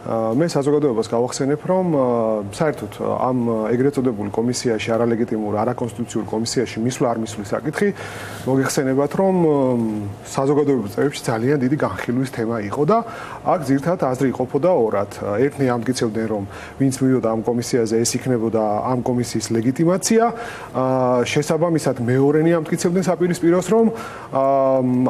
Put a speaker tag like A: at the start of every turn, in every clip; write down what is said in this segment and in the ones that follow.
A: მე საზოგადოებას გავახსენებ, რომ საერთოდ ამ ეგრეთ წოდებული კომისიაში, არალეგიტიმურ, არაკონსტიტუციურ კომისიაში მისვლა არ მისვლის საკითხი, მოგეხსენებათ, რომ საზოგადოების წევრებში ძალიან დიდი განხილვის თემა იყო და აქ ძირითადად აზრი იყოფოდა ორად. ერთნი ამტკიცებდნენ, რომ ვინც მივიდა ამ კომისიაზე, ეს იქნებოდა ამ კომისიის ლეგიტიმაცია. შესაბამისად, მეორენი ამტკიცებდნენ საპირისპიროს, რომ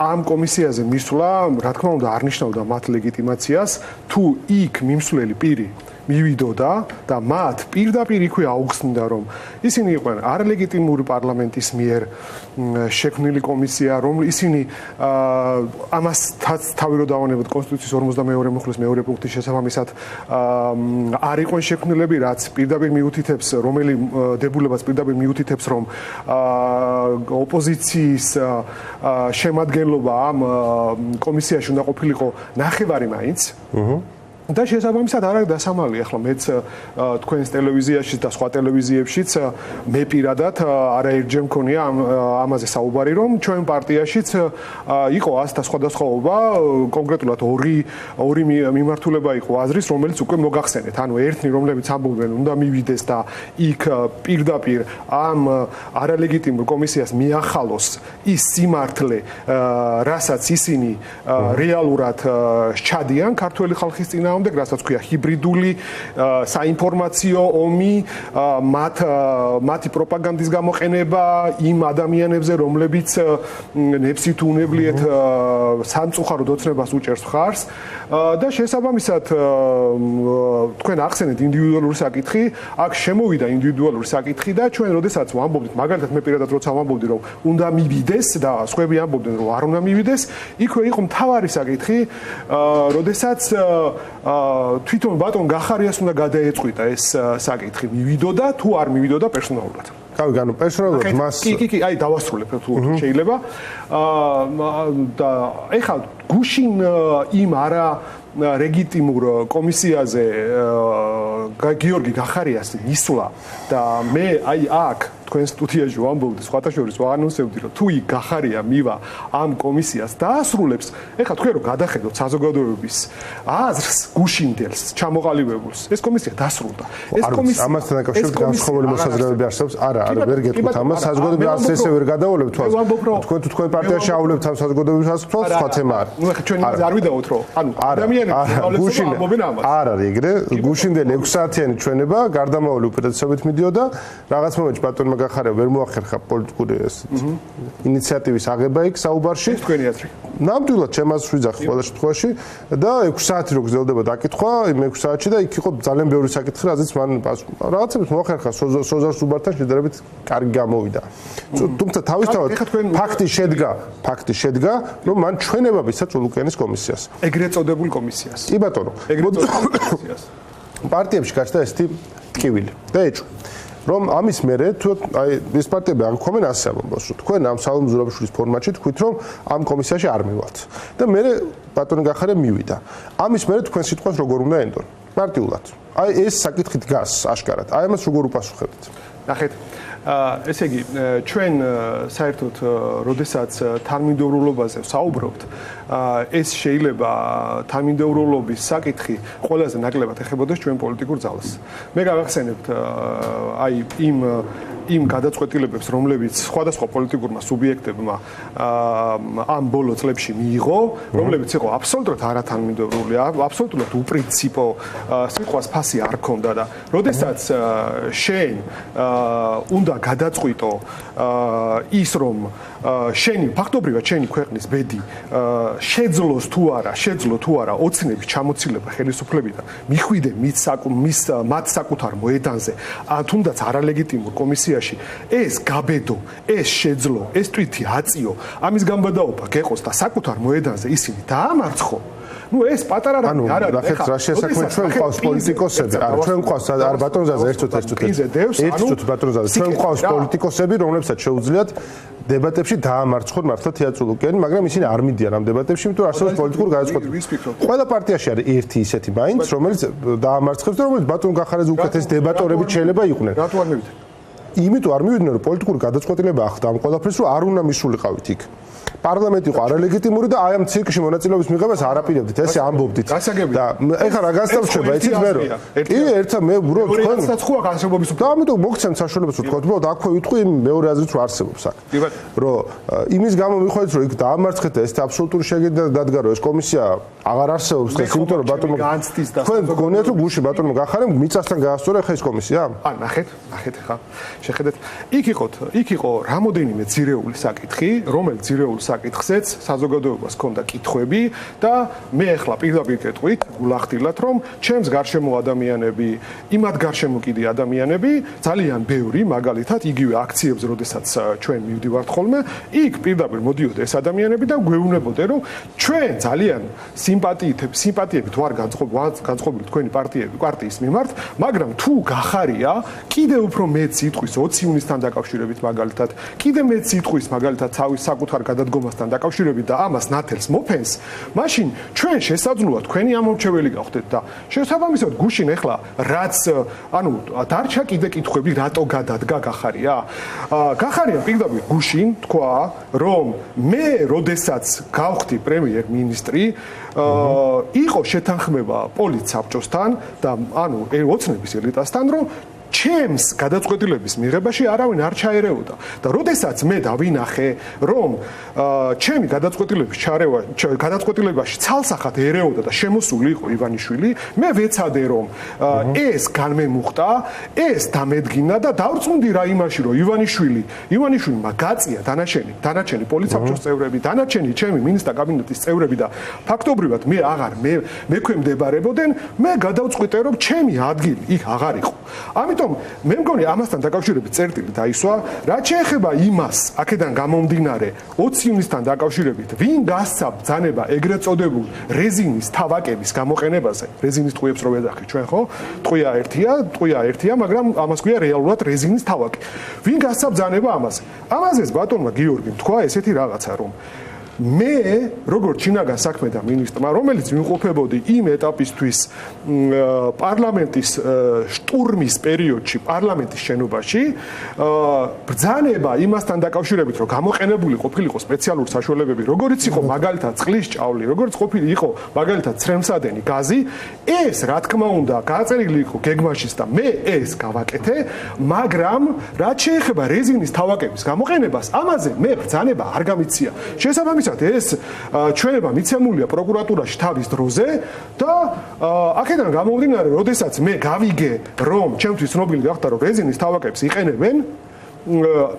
A: ამ კომისიაზე მისვლა, რა თქმა უნდა, არ ნიშნავდა მათ ლეგიტიმაციას, თუ იქ მიმსვლელი პირი მივიდოდა და მათ პირდაპირ იქვე აუხსნიდა, რომ ისინი იყვნენ არალეგიტიმური პარლამენტის მიერ შექმნილი კომისია, რომ ისინი ამას თავი რო დავანებოთ კონსტიტუციის 52 მუხლის მეორე პუნქტის შესაბამისად არ იყვნენ შექმნილები, რაც პირდაპირ მიუთითებს, რომელი დებულებას პირდაპირ მიუთითებს, რომ ოპოზიციის შემადგენლობა ამ კომისიაში უნდა ყოფილიყო ნახევარი მაინც. და შესაბამისად არ არის დასამალი, ახლა მეც თქვენს ტელევიზიაში და სხვა ტელევიზიებშიც მე პირადად არაერთჯერ მქონია ამაზე საუბარი, რომ ჩვენ პარტიაშიც იყო ასთა სხვადასხვაობა, კონკრეტულად ორი მიმართულება იყო აზრის, რომელიც უკვე მოგახსენეთ. ანუ ერთნი, რომლებიც ამბობენ, უნდა მივიდეს და იქ პირდაპირ ამ არალეგიტიმურ კომისიას მიახალოს ის სიმართლე, რასაც ისინი რეალურად სჩადიან ქართველი ხალხის წინააღმდეგ, რასაც ქვია ჰიბრიდული საინფორმაციო ომი, მათი პროპაგანდის გამოყენება იმ ადამიანებზე, რომლებიც ნებსით უნებლიეთ სამწუხაროდ ოცნებას უჭერს მხარს და შესაბამისად თქვენ ახსენეთ ინდივიდუალური საკითხი, აქ შემოვიდა ინდივიდუალური საკითხი და ჩვენ როდესაც ვამბობდით, მაგალითად მე პირადად როცა ვამბობდი, რომ უნდა მივიდეს და სხვები ამბობდნენ, რომ არ უნდა მივიდეს, იქვე იყო მთავარი საკითხი, როდესაც თვითონ ბატონ გახარიას უნდა გადაეწყვიტა ეს საკითხი, მივიდოდა თუ არ მივიდოდა პერსონალურად.
B: გავი, ანუ პერსონალურად მას
A: კი, აი დავასრულებ თუ შეიძლება. და ეხლა გუშინ იმ არალეგიტიმურ კომისიაზე გიორგი გახარიას მისვლა და მე აი აქ თქვენ სტუდიაში ვამბობდი, სხვათა შორის ვაანონსებდი, რომ თუ იქ გახარია მივა ამ კომისიას დაასრულებს, ეხლა თქვენ რომ გადახედოთ საზოგადოების აზრს გუშინდელს, ჩამოყალიბებულს, ეს კომისია დასრულდა.
B: ეს კომისია ამასთან დაკავშირებით განსხვავებული მოსაზრებები არსებობს? არა, ვერ გეტყვით ამას, საზოგადოების აზრს ესე ვერ გადავოლებთ თვალს. თქვენ თუ თქვენ პარტიაში ავლებთ ამ საზოგადოების აზრს თვალს, სხვა თემა არის.
A: ნუ ეხლა ჩვენ არ ვიდაოთ, რომ ანუ ადამიანები ამბობენ ამას.
B: არ არის ეგრე, გუშინდელი 6 საათიანი ჩვენება გარდამავალი უპირატესობით მიდიოდა, რაღაც მომენტში ბატონმა გახარია ვერ მოახერხა პოლიტიკური ინიციატივის აღება იქ საუბარში.
A: ეს თქვენი აზრი.
B: ნამდვილად ჩემ აზრს ვიძახი ყველა შემთხვევაში და 6 საათი რო გრძელდება დაკითხვა, იმ 6 საათში და იქ იყო ძალიან ბევრი საკითხი, რაზეც მან რაღაცებს მოახერხა სოზარ სუბართან შედარებით კარგი გამოვიდა. თუმცა თავისთავად ფაქტი შედგა, რომ მან ჩვენება მისცა ჭულუკიანის კომისიას.
A: ეგრეთ წოდებულ კომისიას.
B: კი ბატონო.
A: ეგრეთ წოდებულ კომისიას.
B: პარტიებში გაჩნდა ესეთი ტკივილი და ეჭვი. რომ ამის მერე თუ აი ეს პარტიები არ გქონენ ასე ამბობს, რომ თქვენ ამ სალომ ზურაბიშვილის ფორმატში თქვით, რომ ამ კომისიაში არ მივალთ. და მერე ბატონი გახარია მივიდა. ამის მერე თქვენ სიტყვას როგორ უნდა ენდონ? პარტიულად. აი ეს საკითხი დგას აშკარად. აი ამას როგორ უპასუხებთ?
A: ნახეთ, ესე იგი, ჩვენ საერთოდ როდესაც თანმიმდევრულობაზე ვსაუბრობთ, ეს შეიძლება თანმიმდევრულობის საკითხი ყველაზე ნაკლებად ეხებოდეს ჩვენ პოლიტიკურ ძალას. მე გავახსენებთ აი იმ გადაწყვეტილებებს, რომლებიც სხვადასხვა პოლიტიკურმა სუბიექტებმა ამ ბოლო წლებში მიიღო, რომლებიც იყო აბსოლუტურად არათანმიმდევრული, აბსოლუტურად უპრინციპო, სიტყვას ფასი არ ქონდა და როდესაც შენ უნდა გადაწყვიტო ის, რომ ფაქტობრივად შენი ქვეყნის ბედი შეძლოს თუ არა ოცნების ჩამოცილება ხელისუფლებიდან, მიხვიდე მათ საკუთარ მოედანზე, თუნდაც არალეგიტიმურ კომისიაში, ეს გაბედო, ეს შეძლო, ეს თვითი აწიო, ამის გამბედაობა გეყოს და საკუთარ მოედანზე ისინი დაამარცხო. ნუ ეს პატარა რამე არ არის.
B: ნახეთ რა შესაქმე ჩვენ ყავს პოლიტიკოსები. ჩვენ ყავს არ ბატონზაზე ერთ-ერთ ბატონზაზე. ჩვენ ყავს პოლიტიკოსები, რომლებსაც შეუძლიათ დებატებში დაამარცხონ მართლა თეატროლოგიანი, მაგრამ ისინი არ მიდიან ამ დებატებში, იმიტომ რომ არსებობს პოლიტიკური გადაწყვეტილება. ყველა პარტიაში არის ერთი ისეთი მაინც, რომელიც დაამარცხებს და რომელიც ბატონ გახარიაზე უკეთეს დებატორები შეიძლება იყვნენ.
A: რატო არ მივიდნენ?
B: იმიტომ არ მივიდნენ, რომ პოლიტიკური გადაწყვეტილება ახდა ამ ყველაფერს, რომ არ უნდა მისულიყავით იქ. პარლამენტი იყო არალეგიტიმური და აი ამ ცირკში მონაწილეობის მიღებას არ აპირებდით, ესე ამბობდით. და ეხლა რა განსხვავდება იცით მე რომ კი ერთსა მე უბრალოდ თქვენ
A: საცხოა განსხვავების
B: და ამიტომ მოგცემთ საშუალებას ვთქვათ, უბრალოდ აქვე ვიტყვი მეორე აზრით რომ არსებობს აქ. რომ იმის გამო მიხვედრით რომ იქ დაამარცხეთ და ეს აბსოლუტური შეგედა დადგა რომ ეს კომისია აღარ არსებობს და იმიტომ რომ ბატონო თქვენ გქონიათ რომ გუში ბატონო გახარემ მიწასთან გაასწორე ხა ეს კომისია?
A: ნახეთ ხა შეხედეთ იქ იყო რამოდენიმე ძირეული საკითხი, რომელიც ძირეულ საკითხზეც საზოგადოებას ჰქონდა კითხვები და მე ახლა პირდაპირ გეტყვით გულახდილად რომ ჩემს გარშემო ადამიანები, იმათ გარშემო კიდე ადამიანები ძალიან ბევრი მაგალითად იგივე აქციებზე როდესაც ჩვენ მივდივართ ხოლმე, იქ პირდაპირ მოდიოდა ეს ადამიანები და გვეუბნებოდნენ რომ ჩვენ ძალიან სიმპათიებით ვარ განწყობილი თქვენი პარტიის მიმართ, მაგრამ თუ გახარია კიდე უფრო მეც იტყვის 20 ივნისთან დაკავშირებით მაგალითად, კიდე მეც იტყვის მაგალითად თავის საკუთარ გადადგომასთან დაკავშირებით და ამას ნათელს მოფენს, მაშინ ჩვენ შესაძლოა თქვენი ამორჩეველი გავხდეთ და შესაბამისად გუშინ ახლა რაც დარჩა კიდე კითხვები რატო გადადგა გახარია? გახარია პირდაპირ გუშინ თქვა რომ მე როდესაც გავხდი პრემიერ-მინისტრი იყო შეთანხმება პოლიცსაბჭოსთან და ოცნების ელიტასთან რომ ჩემს გადაწყვეტილების მიღებაში არავინ არ ჩაერეოდა და როდესაც მე დავინახე რომ ჩემი გადაწყვეტილებაში ცალსახად ერეოდა და შემოსული იყო ივანიშვილი, მე ვეცადე რომ ეს განმემუხტა, ეს დამედგინა და დავწუნდი რა იმაში რომ ივანიშვილმა გაწია დანარჩენი პოლიცსაბჭოს წევრები, დანარჩენი ჩემი მინისტრთა კაბინეტის წევრები და ფაქტობრივად მე აღარ მექვემდებარებოდნენ, მე გადავწყვიტე რომ ჩემი ადგილი იქ აღარ იყო. ამიტომ მე მგონი ამასთან დაკავშირებით წერტილი დაისვა, რაც შეეხება იმას, აქედან გამომდინარე 20 ივნისთან დაკავშირებით, ვინ გასცა ბრძანება ეგრეთ წოდებულ რეზინის თავაკების გამოყენებაზე, რეზინის ტყუებს რო ვეძახით ჩვენ ხო? ტყუია ერთია, მაგრამ ამას ქვია რეალურად რეზინის თავაკი. ვინ გასცა ბრძანება ამაზე? ამაზეც ბატონმა გიორგიმ თქვა ესეთი რაღაცა რომ მე როგორც შინაგან საქმეთა მინისტრმა, რომელიც ვიმყოფებოდი იმ ეტაპისთვის პარლამენტის შტურმის პერიოდში პარლამენტის შენობაში, ბრძანება იმასთან დაკავშირებით, რომ გამოყენებული ყოფილიყო სპეციალური საშუალებები, როგორც იყო მაგალითად წყლის ჭავლი, როგორც ყოფილიყო მაგალითად ცრემსადენი გაზი, ეს რა თქმა უნდა გაწერილი იყო გეგმაშიც და მე ეს გავაკეთე, მაგრამ რაც შეეხება რეზინის თავაკების გამოყენებას, ამაზე მე ბრძანება არ გამიცია. შესაბამისად ეს ჩვენება მიცემულია პროკურატურაში თავის დროზე და აქედან გამომდინარე, როდესაც მე გავიგე, რომ ჩემთვის ცნობილი გახდა, რომ რეზინის თავაკებს იყენებენ,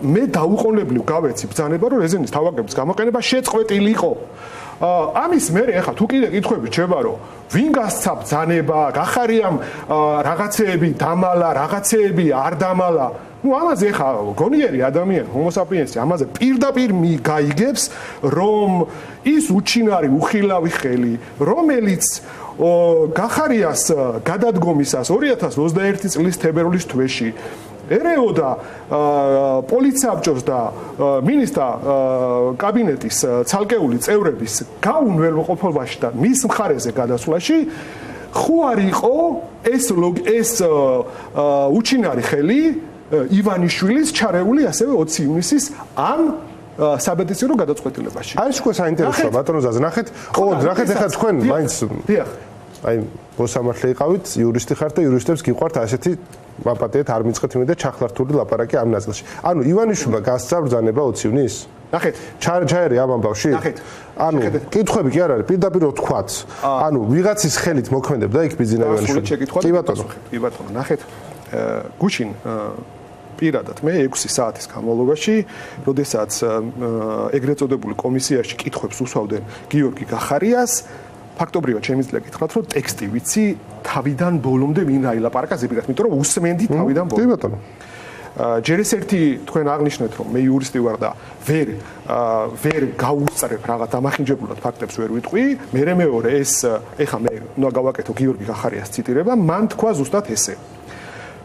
A: მე დაუყოვნებლივ გავეცი ბრძანება, რომ რეზინის თავაკების გამოყენება შეწყვეტილი იყო. ამის მერე ახლა თუ კიდე კითხვები რჩება, რომ ვინ გასცა ბრძანება, გახარიამ რაღაცეები დამალა, რაღაცეები არ დამალა, ამაზე ხა გონიერი ადამიანი, homo sapiens, ამაზე პირდაპირ გაიგებს, რომ ის უჩინარი უხილავი ხელი, რომელიც გახარიას გადადგომისას 2021 წლის თებერვლის თვეში ერეოდა პოლიცსაბჭოს და მინისტრთა კაბინეტის ცალკეული წევრების გაუნველყოფობაში და მის მხარეზე გადასვლაში ხო არ იყო ეს უჩინარი ხელი ივანიშვილის ჩარეული ასევე 20 ივნისის ამ საბედისწერო გადაწყვეტილებაში.
B: აი ეს საინტერესოა ბატონო ზაზა, ნახეთ ახლა თქვენ მაინც აი მოსამართლე იყავით, იურისტი ხართ და იურისტებს გიყვართ ასეთი ვაპატიეთ არ მიწყეთ იმედა ჩახლართული ლაპარაკი ამ ნაწილში. ანუ ივანიშვილმა გასცა ბრძანება 20 ივნისს?
A: ნახეთ.
B: ჩაერი ამ ამბავში?
A: ნახეთ.
B: ანუ კითხვები კი არ არის, პირდაპირ თქვაც. ანუ ვიღაცის ხელით მოქმედებდა იქ ბიზინა ივანიშვილი.
A: კი ბატონო, ნახეთ. გუშინ პირადად მე 6 საათის განმავლობაში, როდესაც ეგრეთ წოდებული კომისიაში კითხვებს უსვავდნენ გიორგი გახარიას, ფაქტობრივად შემიძლია გითხრათ, რომ ტექსტი ვიცი თავიდან ბოლომდე ვინ აილაპარაკა ზეპირად, იმიტომ რომ უსმენდი თავიდან ბოლომდე.
B: კი ბატონო.
A: ჯერ ეს ერთი თქვენ აღნიშნეთ, რომ მე იურისტი ვარ და ვერ გაუსწრებ რაღაც ამახინჯებულად ფაქტებს ვერ ვიტყვი. მეორე ეს ეხა მე უნდა გავაკეთო გიორგი გახარიას ციტირება, მან თქვა ზუსტად ესე.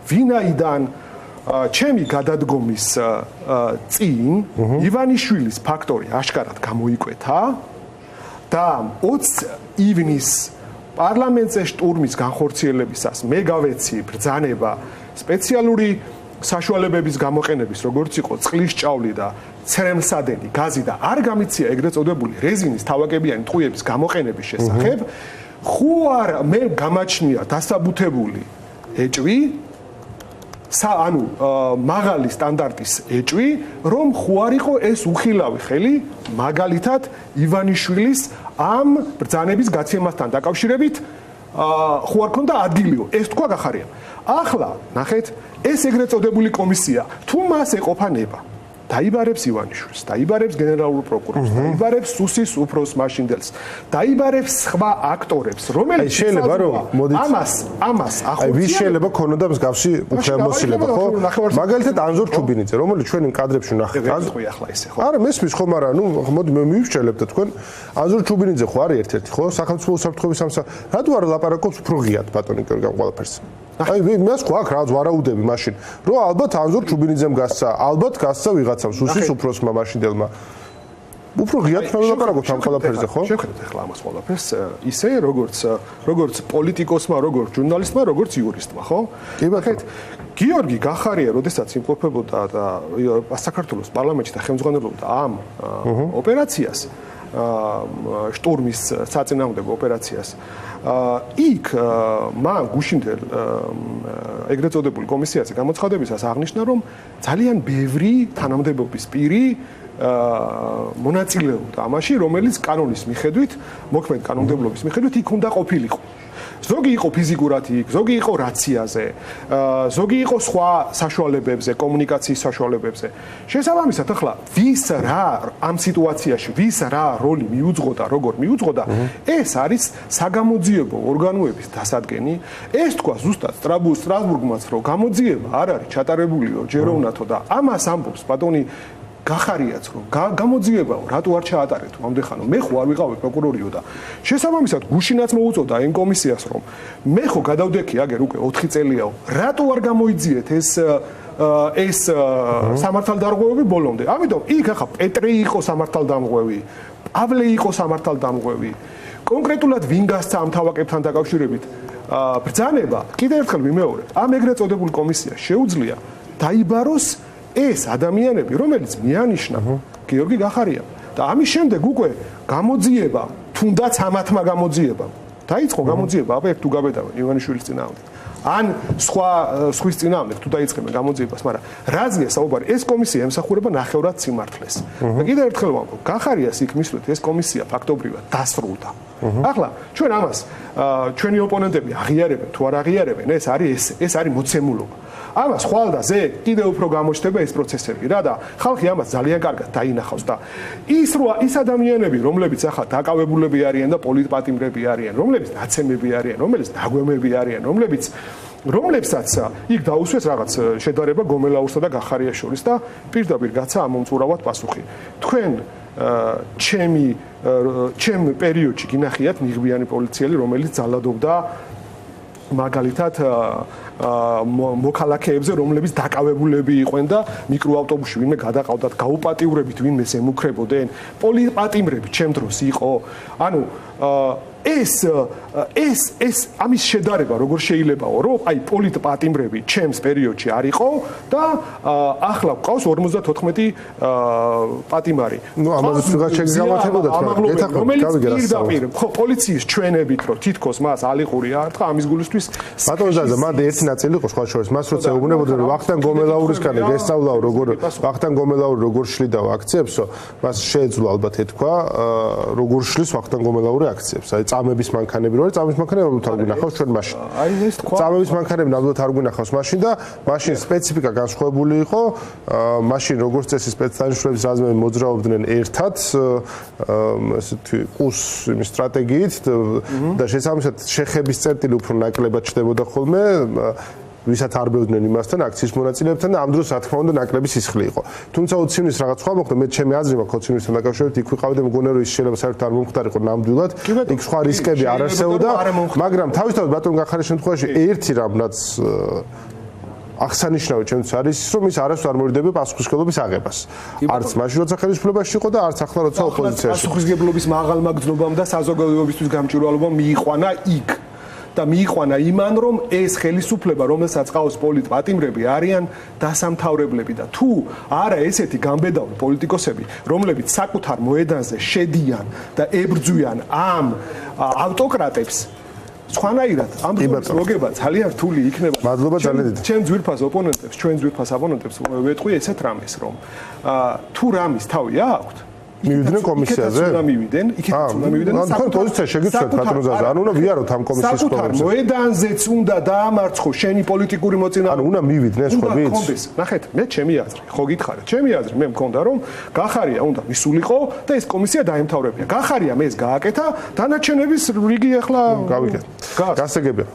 A: ვინაიდან ჩემი გადადგომის წინ ივანიშვილის ფაქტორი აშკარად გამოიკვეთა და 20 ივნის პარლამენტზე შტურმის განხორციელებისას მე გავეცი ბრძანება სპეციალური საშუალებების გამოყენების, როგორც იყო წყლის ჭავლი და ცრემლსადენი, გაზი და არ გამიცია ეგრეთ წოდებული რეზინის თავაკებიანი ტყუების გამოყენების შესახებ, ხო არ მე გამაჩნია დასაბუთებული ეჭვი, ანუ მაღალი სტანდარტის ეჭვი, რომ ხო არ იყო ეს უხილავი ხელი მაგალითად ივანიშვილის ამ ბრძანების გაცემასთან დაკავშირებით ხო არ ქონდა ადგილიო, ეს თქვა გახარია. ახლა ნახეთ, ეს ეგრეთ წოდებული კომისია თუ მას ეყოფანება, დაიბარებს ივანიშვილს, დაიბარებს გენერალურ პროკურორს, დაიბარებს სუსის უფროს მაშინდელს, დაიბარებს სხვა აქტორებს, რომელიც
B: შეიძლება რომ
A: ამას ახორციელებს.
B: ვის შეიძლება ქონოდა მსგავსი უფლებამოსილება, ხო? მაგალითად ანზორ ჩუბინიძე, რომელიც ჩვენი კადრებში ნახეთ.
A: ახლა ესე ხო?
B: არა, მესმის ხომ არა, ნუ მოდი მე მივშველებ და თქვენ ანზორ ჩუბინიძე ხო არის ერთ-ერთი, ხო? სახელმწიფო უსაფრთხოების რატო არ ლაპარაკობს უფრო ღიად ბატონი გიორგი ამ ყველაფერს? აი მას ხო აქ რაღაც ვარაუდები მაშინ რომ ალბათ ანზორ ჩუბინიძემ გასცა, ალბათ გასცა ვიღაცამ სუსის უფროსმა მაშინდელმა. უფრო ღიად ლაპარაკობთ ამ ყველაფერზე, ხო?
A: შევხედოთ ახლა ამას ყველაფერს ისე როგორც პოლიტიკოსმა, როგორც ჟურნალისტმა, როგორც იურისტმა, ხო?
B: კი ბატონო.
A: გიორგი გახარია, როდესაც იმყოფებოდა და საქართველოს პარლამენტში და ხელმძღვანელობდა ამ ოპერაციას, შტურმის საწინააღმდეგო ოპერაციას, იქ მან გუშინდელ ეგრეთ წოდებული კომისიაზე გამოცხადებისას აღნიშნა, რომ ძალიან ბევრი თანამდებობის პირი მონაწილეობდა ამაში, რომელიც კანონის მიხედვით, მოქმედ კანონმდებლობის მიხედვით იქ უნდა ყოფილიყო. ზოგი იყო ფიზიკურად იქ, ზოგი იყო რაციაზე, ზოგი იყო სხვა საშუალებებზე, კომუნიკაციის საშუალებებზე. შესაბამისად, ახლა ვის რა ამ სიტუაციაში, ვის რა როლი მიუძღოდა, როგორ მიუძღოდა, ეს არის საგამოძიებო ორგანოების დასადგენი. ეს თქვა ზუსტად სტრასბურგმაც, რომ გამოძიება არ არის ჩატარებულიო ჯეროვნათო და ამას ამბობს ბატონი გახარიაც, რომ გამოძიებაო, რატო არ ჩაატარეთ ამდეხანო, მე ხო არ ვიყავი პროკურორიო და შესაბამისად გუშინაც მოუწოდა იმ კომისიას, რომ მე ხო გადავდექი აგერ უკვე 4 წელიაო, რატო არ გამოიძიეთ ეს სამართალდამღვევები ბოლომდე. ამიტომ იქ ახლა პეტრი იყო სამართალდამღვევი, პავლე იყო სამართალდამღვევი. კონკრეტულად ვინ გასცა ამ თავაკებთან დაკავშირებით ბრძანება, კიდევ ერთხელ ვიმეორებ, ამ ეგრეთ წოდებულ კომისიას შეუძლია დაიბაროს ეს ადამიანები, რომელიც მიანიშნა გიორგი გახარია და ამის შემდეგ უკვე გამოძიება, თუნდაც ამათმა გამოძიება. დაიწყო გამოძიება, აბა თუ გაბედავენ ივანიშვილის წინააღმდეგ. ან სხვის წინააღმდეგ თუ დაიწყებენ გამოძიებას, მაგრამ რაზეა საუბარი? ეს კომისია ემსახურება ნახევრად სიმართლეს. და კიდევ ერთხელ ვამბობ, გახარიას იქ მისვლით ეს კომისია ფაქტობრივად დასრულდა. ახლა ჩვენ ამას ჩვენი ოპონენტები აღიარებენ თუ არ აღიარებენ, ეს არის მოცემულობა. ამას ხვალ და ზე კიდევ უფრო გამოჩნდება ეს პროცესები რა და ხალხი ამას ძალიან კარგად დაინახავს და ის ადამიანები, რომლებიც ახლა დაკავებულები არიან და პოლიტპატიმრები არიან, რომლებიც დაცემები არიან, რომლებიც დაგვემები არიან, რომლებსაც იქ დაუსვეს რაღაც შედარება გომელაურსა და გახარიას შორის და პირდაპირ გაცა ამომწურავად პასუხი. თქვენ ჩემ პერიოდში გინახიათ ნიღბიანი პოლიციელი, რომელიც ძალადობდა მაგალითად მოქალაქეებზე, რომლებიც დაკავებულები იყვნენ და მიკროავტობუსში ვინმე გადაყავდათ, გაუპატიურებით ვინმეს ემუქრებოდნენ, პოლიტპატიმრები ჩემ დროს იყო. ანუ ეს ამის შედარება როგორ შეიძლებაო, რომ აი პოლიტპატიმრები ჩემს პერიოდში არ იყო და ახლა გვყავს 54 პატიმარი.
B: ნუ ამაზე ვიღაც შეგამართებოდა თქვენ.
A: რომელიც პირდაპირ ხო პოლიციის ჩვენებით რომ თითქოს მას ალიყური არტყა ამის გულისთვის
B: ბატონო ზაზა, მანდ ერთი ნაწილი იყო სხვა შორის. მას როცა ეუბნებოდნენ რომ ვახტანგ გომელაურისგან გესწავლაო ვახტანგ გომელაური როგორ შლიდაო აქციებსო, მას შეეძლო ალბათ ეთქვა როგორ შლის ვახტანგ გომელაური აქციებს. აი წამების მანქანები რო არის, წამების მანქანები ნამდვილად არ გვინახავს ჩვენ მაშინ.
A: აი ეს თქვა.
B: წამების მანქანები ნამდვილად არ გვინახავს მაშინ და მაშინ სპეციფიკა განსხვავებული იყო. მაშინ როგორც წესი სპეცდანიშნულების რაზმები მოძრაობდნენ ერთად, ესეთი ყუს სტრატეგიით და შესაბამისად შეხების წერტილი უფრო ნაკლებად ჩდებოდა ხოლმე. ვისაც არბევდნენ იმასთან აქციის მონაწილეებთან და ამ დროს რა თქმა უნდა ნაკლები სისხლი იყო. თუმცა ოცივნის რაღაც სხვა მოხდა, მე ჩემი აზრი მაქვს ოცივნისთან დაკავშირებით, იქ ვიყავდი და მგონია რომ ის შეიძლება საერთოდ არ მომხდარიყო ნამდვილად. იქ სხვა რისკები არ არსებობდა, მაგრამ თავისთავად ბატონ გახარიას შემთხვევაში ერთი რამაც აღსანიშნავი ჩემთვის არის ის, რომ ის არასდროს არ მორიდება პასუხისმგებლობის აღებას. არც მაშინ როცა ხელისუფლებაში იყო და არც ახლა როცა ოპოზიციაში.
A: პასუხისმგებლობის მაღალმა გრძნობამ და საზოგადოებისთვის გამჭვირვალობამ მიიყვანა იქ. და მიიყვანა იმან, რომ ეს ხელისუფლება, რომელსაც ყავს პოლიტპატიმრები, არიან დასამთავრებლები და თუ არა ესეთი გამბედავი პოლიტიკოსები, რომლებიც საკუთარ მოედანზე შედიან და ებრძვიან ამ ავტოკრატებს, სხვანაირად ამ დროს მოგება ძალიან რთული იქნება.
B: მადლობა ძალიან დიდი.
A: ჩვენ ძვირფას ოპონენტებს ვეტყვი ესეთ რამეს, რომ თუ რამის თავი აქვთ,
B: მივიდნენ კომისიაზე?
A: იქითაც უნდა მივიდნენ.
B: ან თქვენ პოზიცია შეგიცვლეთ პატრონზაზე, ანუ უნდა ვიაროთ ამ კომისიის
A: საკუთარ
B: პროგრამაზე.
A: მოედანზეც უნდა დაამარცხო შენი პოლიტიკური მოწინააღმდეგე.
B: ანუ უნდა მივიდნენ ხობიც?
A: ნახეთ, მე ჩემი აზრი, ხო გითხარით? ჩემი აზრი მე მქონდა რომ გახარია უნდა მისულიყო და ეს კომისია დაემთავრებია. გახარია მე ეს გააკეთა, დანარჩენების რიგი ახლა
B: გავიგეთ. გასაგებია.